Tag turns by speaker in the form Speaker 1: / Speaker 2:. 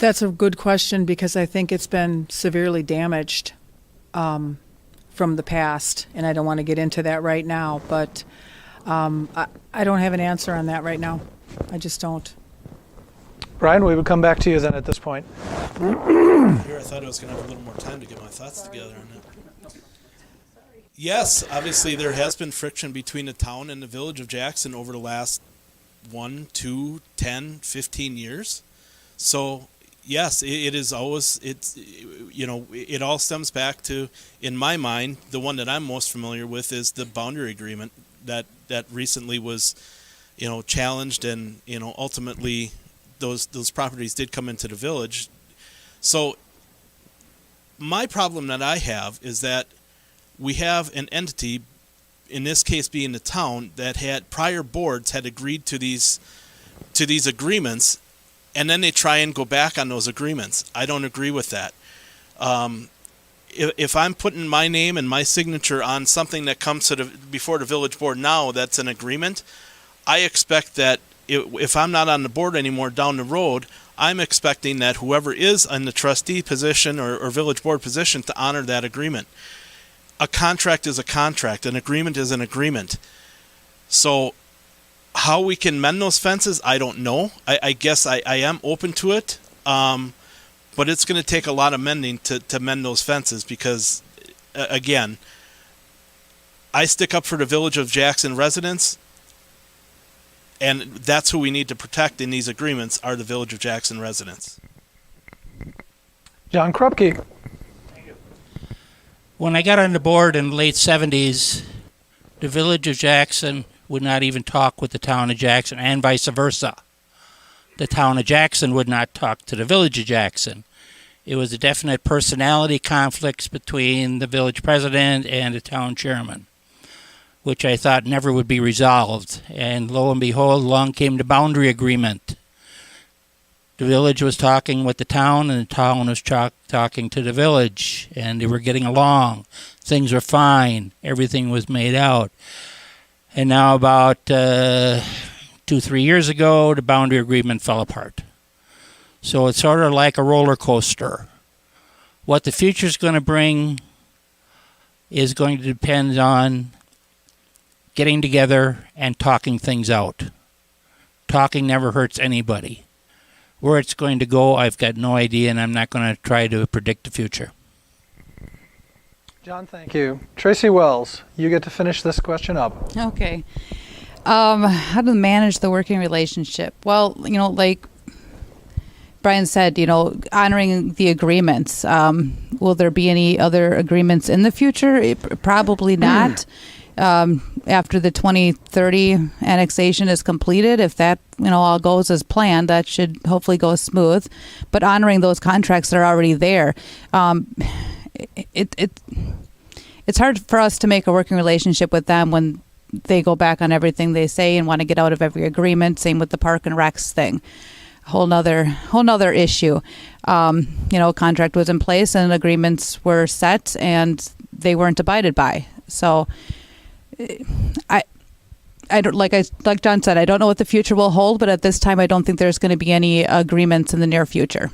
Speaker 1: That's a good question because I think it's been severely damaged from the past, and I don't want to get into that right now, but I don't have an answer on that right now. I just don't.
Speaker 2: Brian, we would come back to you then at this point.
Speaker 3: Here, I thought I was going to have a little more time to get my thoughts together on it. Yes, obviously there has been friction between the town and the village of Jackson over the last 1, 2, 10, 15 years. So, yes, it is always, it all stems back to, in my mind, the one that I'm most familiar with is the boundary agreement that recently was, challenged and, ultimately those properties did come into the village. So my problem that I have is that we have an entity, in this case being the town, that had prior boards had agreed to these agreements, and then they try and go back on those agreements. I don't agree with that. If I'm putting my name and my signature on something that comes before the village board now that's an agreement, I expect that if I'm not on the board anymore down the road, I'm expecting that whoever is in the trustee position or village board position to honor that agreement. A contract is a contract. An agreement is an agreement. So how we can mend those fences, I don't know. I guess I am open to it, but it's going to take a lot of mending to mend those fences because, again, I stick up for the Village of Jackson residents, and that's who we need to protect in these agreements are the Village of Jackson residents.
Speaker 2: John Krupke.
Speaker 4: When I got on the board in the late 70s, the Village of Jackson would not even talk with the town of Jackson, and vice versa. The town of Jackson would not talk to the Village of Jackson. It was a definite personality conflicts between the village president and the town chairman, which I thought never would be resolved. And lo and behold, along came the boundary agreement. The village was talking with the town, and the town was talking to the village, and they were getting along. Things were fine. Everything was made out. And now about 2-3 years ago, the boundary agreement fell apart. So it's sort of like a roller coaster. What the future's going to bring is going to depend on getting together and talking things out. Talking never hurts anybody. Where it's going to go, I've got no idea, and I'm not going to try to predict the future.
Speaker 2: John, thank you. Tracy Wells, you get to finish this question up.
Speaker 5: Okay. How to manage the working relationship? Well, like Brian said, honoring the agreements. Will there be any other agreements in the future? Probably not. After the 2030 annexation is completed, if that all goes as planned, that should hopefully go smooth. But honoring those contracts that are already there, it's hard for us to make a working relationship with them when they go back on everything they say and want to get out of every agreement. Same with the Park and Recs thing. Whole nother issue. Contract was in place and agreements were set and they weren't abided by. So I don't like John said, I don't know what the future will hold, but at this time I don't think there's going to be any agreements in the near future.